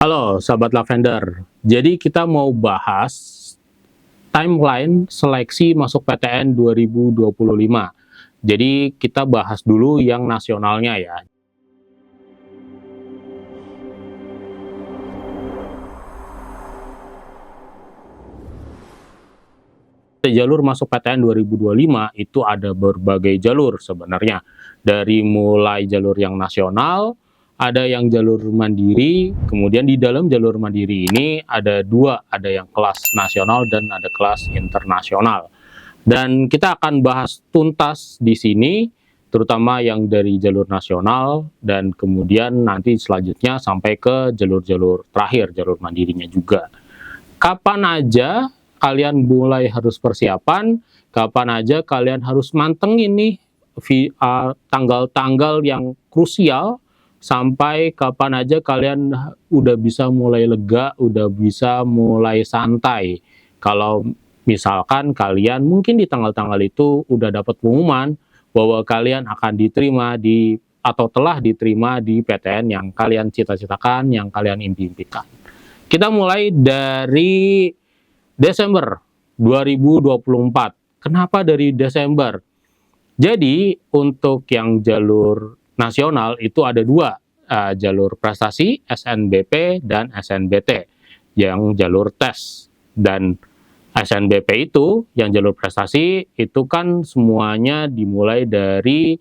Halo sahabat Lavender, jadi kita mau bahas timeline seleksi masuk PTN 2025. Jadi kita bahas dulu yang nasionalnya ya. Jalur masuk PTN 2025 itu ada berbagai jalur sebenarnya. Dari mulai jalur yang nasional, ada yang jalur mandiri, kemudian di dalam jalur mandiri ini ada dua, ada yang kelas nasional dan ada kelas internasional. Dan kita akan bahas tuntas di sini, terutama yang dari jalur nasional, dan kemudian nanti selanjutnya sampai ke jalur-jalur terakhir, jalur mandirinya juga. Kapan aja kalian mulai harus persiapan, kapan aja kalian harus mantengin nih tanggal-tanggal yang krusial, sampai kapan aja kalian udah bisa mulai lega, udah bisa mulai santai. Kalau misalkan kalian mungkin di tanggal-tanggal itu udah dapat pengumuman bahwa kalian akan diterima di atau telah diterima di PTN yang kalian cita-citakan, yang kalian impikan. Kita mulai dari Desember 2024. Kenapa dari Desember? Jadi untuk yang jalur nasional itu ada dua, jalur prestasi SNBP dan SNBT yang jalur tes. Dan SNBP itu yang jalur prestasi itu kan semuanya dimulai dari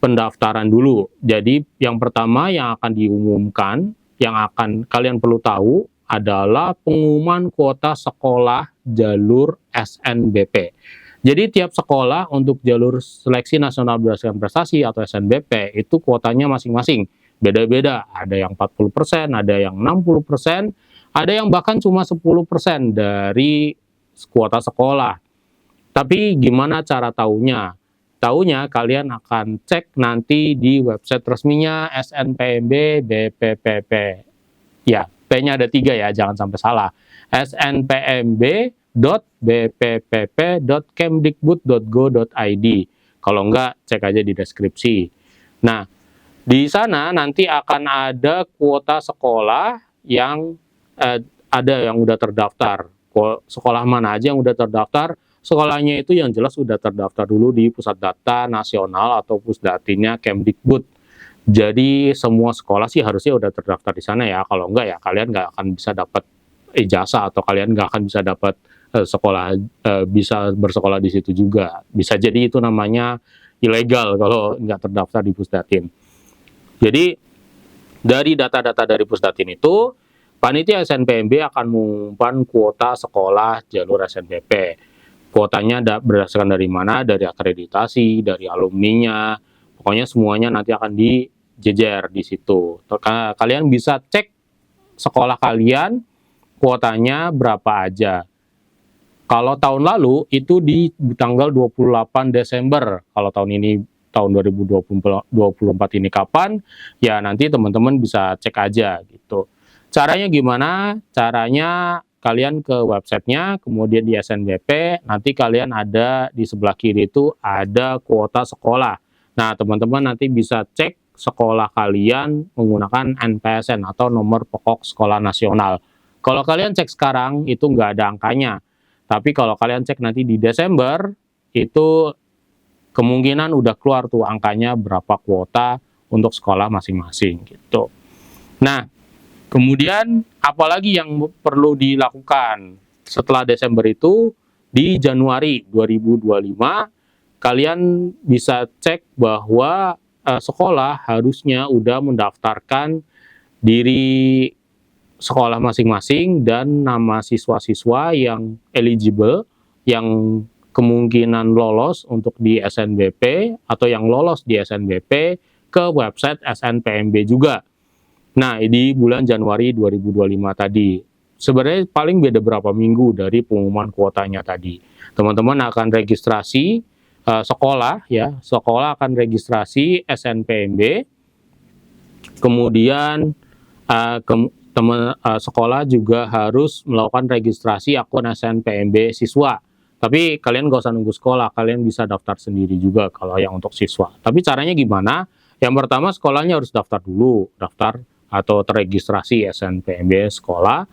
pendaftaran dulu. Jadi yang pertama yang akan diumumkan, yang akan kalian perlu tahu adalah pengumuman kuota sekolah jalur SNBP. Jadi tiap sekolah untuk jalur seleksi nasional berdasarkan prestasi atau SNBP itu kuotanya masing-masing. Beda-beda, ada yang 40%, ada yang 60%, ada yang bahkan cuma 10% dari kuota sekolah. Tapi gimana cara taunya? Taunya kalian akan cek nanti di website resminya SNPMB BPPP. Ya, P-nya ada 3 ya, jangan sampai salah. snpmb.bppp.kemdikbud.go.id. Kalau enggak, cek aja di deskripsi. Nah, di sana nanti akan ada kuota sekolah yang ada yang udah terdaftar. Sekolah mana aja yang udah terdaftar, sekolahnya itu yang jelas udah terdaftar dulu di Pusat Data Nasional atau Pusdatinnya Kemdikbud. Jadi semua sekolah sih harusnya udah terdaftar di sana ya. Kalau enggak ya kalian nggak akan bisa dapat ijazah atau kalian nggak akan bisa dapat bisa bersekolah di situ juga. Bisa jadi itu namanya ilegal kalau nggak terdaftar di Pusdatin. Jadi dari data-data dari Pusdatin itu, panitia SNPMB akan mengumumkan kuota sekolah jalur SNBP. Kuotanya berdasarkan dari mana? Dari akreditasi, dari alumninya. Pokoknya semuanya nanti akan dijejer di situ. Kalian bisa cek sekolah kalian kuotanya berapa aja. Kalau tahun lalu itu di tanggal 28 Desember. Kalau tahun ini tahun 2024 ini kapan? Ya nanti teman-teman bisa cek aja gitu. Caranya gimana? Caranya kalian ke websitenya, kemudian di SNBP, nanti kalian ada di sebelah kiri itu ada kuota sekolah. Nah, teman-teman nanti bisa cek sekolah kalian menggunakan NPSN atau nomor pokok sekolah nasional. Kalau kalian cek sekarang, itu nggak ada angkanya. Tapi kalau kalian cek nanti di Desember, itu kemungkinan udah keluar tuh angkanya berapa kuota untuk sekolah masing-masing gitu. Nah, kemudian apalagi yang perlu dilakukan setelah Desember itu, di Januari 2025 kalian bisa cek bahwa sekolah harusnya udah mendaftarkan diri sekolah masing-masing dan nama siswa-siswa yang eligible, yang kemungkinan lolos untuk di SNBP atau yang lolos di SNBP ke website SNPMB juga. Nah, di bulan Januari 2025 tadi. Sebenarnya paling beda berapa minggu dari pengumuman kuotanya tadi. Teman-teman akan registrasi sekolah ya, sekolah akan registrasi SNPMB. Kemudian sekolah juga harus melakukan registrasi akun SNPMB siswa. Tapi kalian nggak usah nunggu sekolah, kalian bisa daftar sendiri juga kalau yang untuk siswa. Tapi caranya gimana? Yang pertama sekolahnya harus daftar dulu, daftar atau terregistrasi SNPMB sekolah,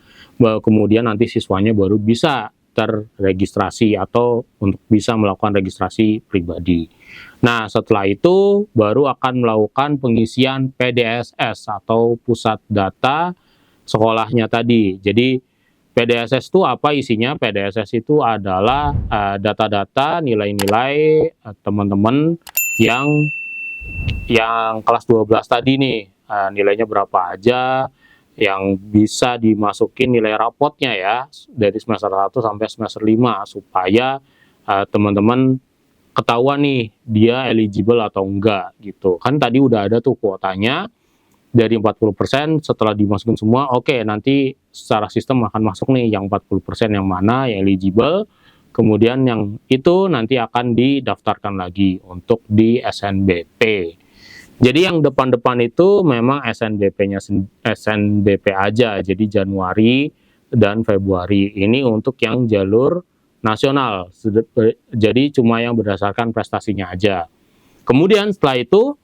kemudian nanti siswanya baru bisa terregistrasi atau untuk bisa melakukan registrasi pribadi. Nah, setelah itu baru akan melakukan pengisian PDSS atau pusat data sekolahnya tadi. Jadi PDSS itu apa isinya? PDSS itu adalah data-data nilai-nilai teman-teman yang kelas 12 tadi nih, nilainya berapa aja, yang bisa dimasukin nilai rapotnya ya, dari semester 1 sampai semester 5, supaya teman-teman ketahuan nih, dia eligible atau enggak, gitu. Kan tadi udah ada tuh kuotanya, dari 40%, setelah dimasukin semua, oke, nanti secara sistem akan masuk nih, yang 40% yang mana, yang eligible, kemudian yang itu nanti akan didaftarkan lagi untuk di SNBP. Jadi yang depan-depan itu memang SNBP-nya SNBP aja, jadi Januari dan Februari. Ini untuk yang jalur nasional, jadi cuma yang berdasarkan prestasinya aja. Kemudian setelah itu,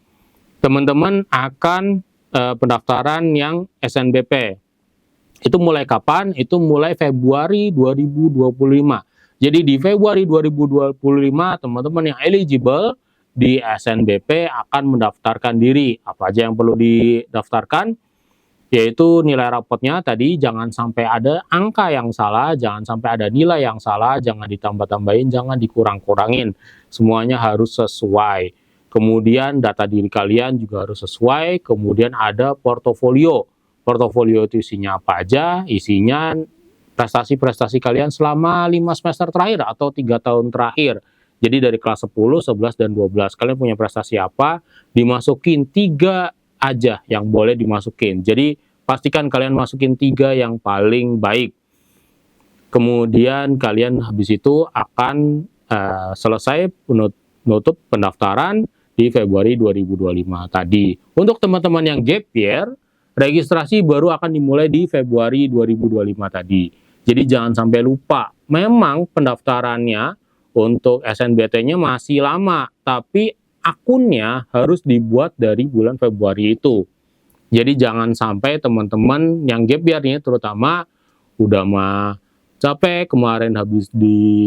teman-teman akan pendaftaran yang SNBP. Itu mulai kapan? Itu mulai Februari 2025. Jadi di Februari 2025, teman-teman yang eligible di SNBP akan mendaftarkan diri. Apa aja yang perlu didaftarkan? Yaitu nilai rapotnya tadi, jangan sampai ada angka yang salah, jangan sampai ada nilai yang salah, jangan ditambah-tambahin, jangan dikurang-kurangin. Semuanya harus sesuai. Kemudian data diri kalian juga harus sesuai. Kemudian ada portofolio. Portofolio itu isinya apa aja? Isinya prestasi-prestasi kalian selama 5 semester terakhir atau 3 tahun terakhir. Jadi dari kelas 10, 11, dan 12, kalian punya prestasi apa, dimasukin 3 aja yang boleh dimasukin. Jadi pastikan kalian masukin 3 yang paling baik. Kemudian kalian habis itu akan selesai menutup pendaftaran di Februari 2025 tadi. Untuk teman-teman yang gap year, registrasi baru akan dimulai di Februari 2025 tadi. Jadi jangan sampai lupa. Memang pendaftarannya untuk SNBT-nya masih lama, tapi akunnya harus dibuat dari bulan Februari itu. Jadi jangan sampai teman-teman yang gap year-nya terutama udah mah capek, kemarin habis ditolak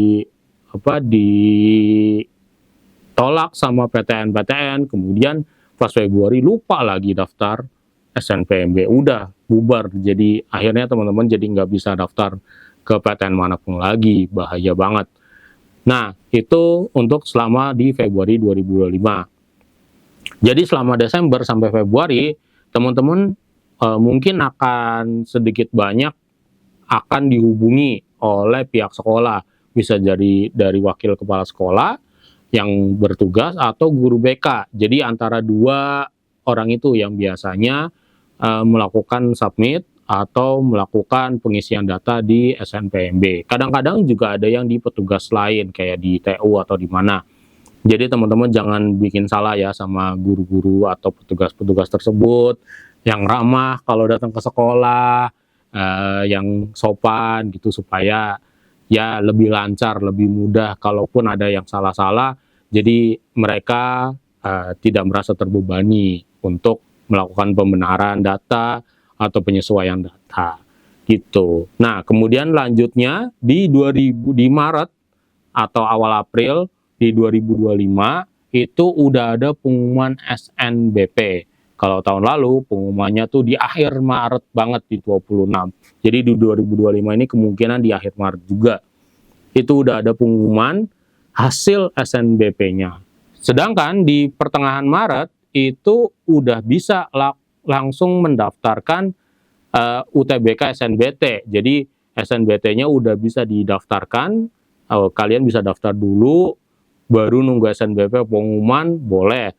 sama PTN, kemudian pas Februari lupa lagi daftar SNPMB, udah bubar. Jadi akhirnya teman-teman jadi nggak bisa daftar ke PTN manapun lagi, bahaya banget. Nah, itu untuk selama di Februari 2025. Jadi selama Desember sampai Februari, teman-teman mungkin akan sedikit banyak akan dihubungi oleh pihak sekolah. Bisa jadi dari wakil kepala sekolah yang bertugas atau guru BK. Jadi antara 2 orang itu yang biasanya melakukan submit atau melakukan pengisian data di SNPMB. Kadang-kadang juga ada yang di petugas lain, kayak di TU atau di mana. Jadi teman-teman jangan bikin salah ya sama guru-guru atau petugas-petugas tersebut, yang ramah kalau datang ke sekolah, yang sopan gitu, supaya ya lebih lancar, lebih mudah kalaupun ada yang salah-salah, jadi mereka tidak merasa terbebani untuk melakukan pembenaran data atau penyesuaian data gitu. Nah, kemudian lanjutnya di Maret atau awal April di 2025 itu udah ada pengumuman SNBP. Kalau tahun lalu pengumumannya tuh di akhir Maret banget, di 26. Jadi di 2025 ini kemungkinan di akhir Maret juga. Itu udah ada pengumuman hasil SNBP-nya. Sedangkan di pertengahan Maret itu udah bisa langsung mendaftarkan UTBK SNBT. Jadi SNBT-nya udah bisa didaftarkan, kalian bisa daftar dulu, baru nunggu SNBP pengumuman, boleh.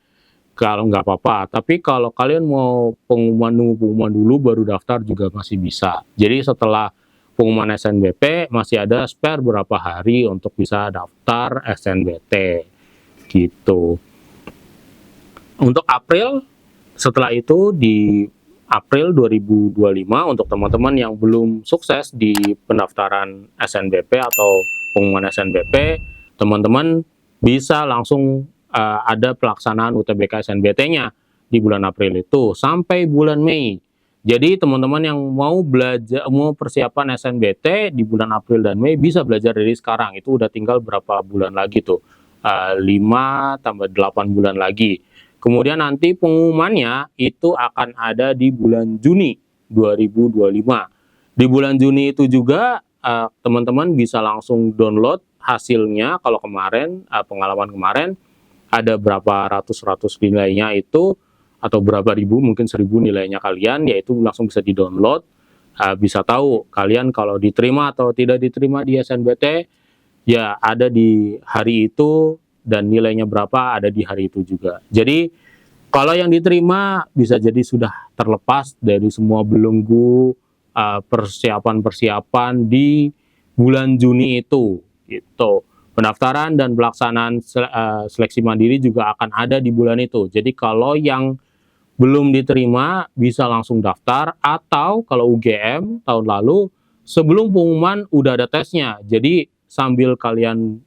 Kalau nggak apa-apa, tapi kalau kalian mau nunggu pengumuman dulu baru daftar juga masih bisa. Jadi setelah pengumuman SNBP masih ada spare berapa hari untuk bisa daftar SNBT gitu. Untuk April, setelah itu di April 2025 untuk teman-teman yang belum sukses di pendaftaran SNBP atau pengumuman SNBP, teman-teman bisa langsung ada pelaksanaan UTBK SNBT-nya di bulan April itu sampai bulan Mei. Jadi teman-teman yang mau belajar, mau persiapan SNBT di bulan April dan Mei bisa belajar dari sekarang. Itu udah tinggal berapa bulan lagi tuh? 5 tambah 8 bulan lagi. Kemudian nanti pengumumannya itu akan ada di bulan Juni 2025. Di bulan Juni itu juga teman-teman bisa langsung download hasilnya. Kalau kemarin, pengalaman kemarin, ada berapa ratus nilainya itu, atau berapa ribu, mungkin 1000 nilainya kalian, yaitu langsung bisa di-download, bisa tahu kalian kalau diterima atau tidak diterima di SNBT, ya ada di hari itu, dan nilainya berapa ada di hari itu juga. Jadi, kalau yang diterima bisa jadi sudah terlepas dari semua belenggu persiapan-persiapan di bulan Juni itu, gitu. Pendaftaran dan pelaksanaan seleksi mandiri juga akan ada di bulan itu. Jadi kalau yang belum diterima bisa langsung daftar, atau kalau UGM tahun lalu sebelum pengumuman udah ada tesnya. Jadi sambil kalian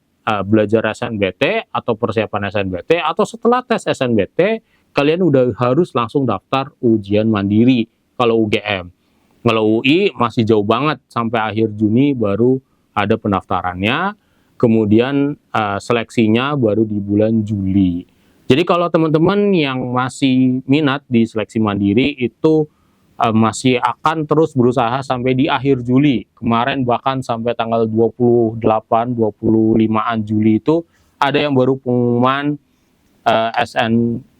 belajar SNBT atau persiapan SNBT, atau setelah tes SNBT kalian udah harus langsung daftar ujian mandiri kalau UGM. Kalau UI masih jauh banget, sampai akhir Juni baru ada pendaftarannya, kemudian seleksinya baru di bulan Juli. Jadi kalau teman-teman yang masih minat di seleksi mandiri itu masih akan terus berusaha sampai di akhir Juli. Kemarin bahkan sampai tanggal 28-25an Juli itu ada yang baru pengumuman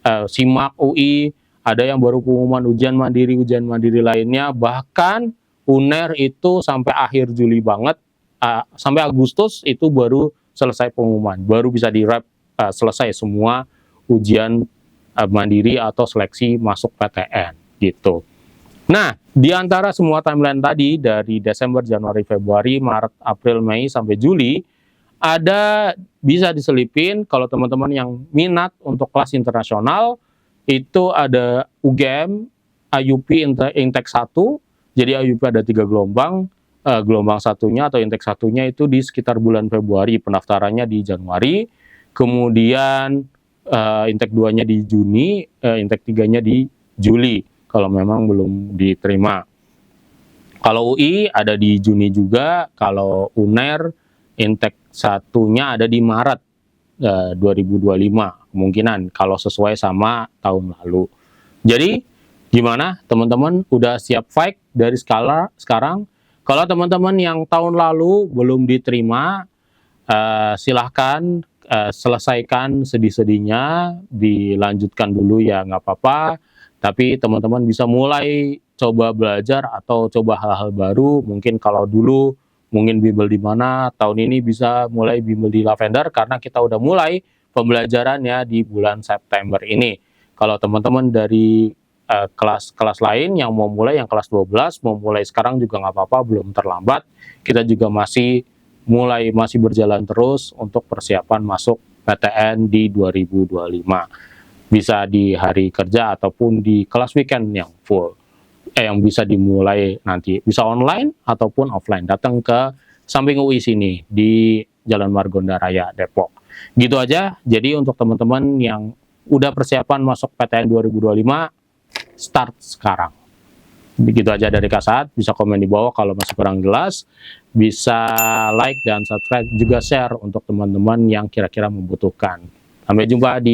SIMAK UI, ada yang baru pengumuman ujian mandiri lainnya, bahkan UNER itu sampai akhir Juli banget, sampai Agustus itu baru selesai pengumuman, baru bisa di-wrap selesai semua ujian mandiri atau seleksi masuk PTN gitu. Nah, di antara semua timeline tadi dari Desember, Januari, Februari, Maret, April, Mei sampai Juli, ada bisa diselipin kalau teman-teman yang minat untuk kelas internasional itu ada UGM, IUP, Intek 1. Jadi IUP ada 3 gelombang. Gelombang satunya atau Intek satunya itu di sekitar bulan Februari, pendaftarannya di Januari. Kemudian Intek 2-nya di Juni, Intek 3-nya di Juli, kalau memang belum diterima. Kalau UI ada di Juni juga, kalau UNER, Intek 1-nya ada di Maret 2025, kemungkinan, kalau sesuai sama tahun lalu. Jadi, gimana teman-teman? Udah siap fight dari sekarang? Kalau teman-teman yang tahun lalu belum diterima, silahkan selesaikan sedih-sedihnya, dilanjutkan dulu ya nggak apa-apa, tapi teman-teman bisa mulai coba belajar atau coba hal-hal baru. Mungkin kalau dulu mungkin bimbel di mana, tahun ini bisa mulai bimbel di Lavender karena kita udah mulai pembelajarannya di bulan September ini. Kalau teman-teman dari kelas-kelas lain yang mau mulai, yang kelas 12 mau mulai sekarang juga nggak apa-apa, belum terlambat. Kita juga masih berjalan terus untuk persiapan masuk PTN di 2025. Bisa di hari kerja ataupun di kelas weekend yang full. Yang bisa dimulai nanti. Bisa online ataupun offline. Datang ke samping UI sini di Jalan Margonda Raya, Depok. Gitu aja. Jadi untuk teman-teman yang udah persiapan masuk PTN 2025, start sekarang. Begitu aja dari Kak Saad. Bisa komen di bawah kalau masih kurang jelas, bisa like dan subscribe, juga share untuk teman-teman yang kira-kira membutuhkan. Sampai jumpa di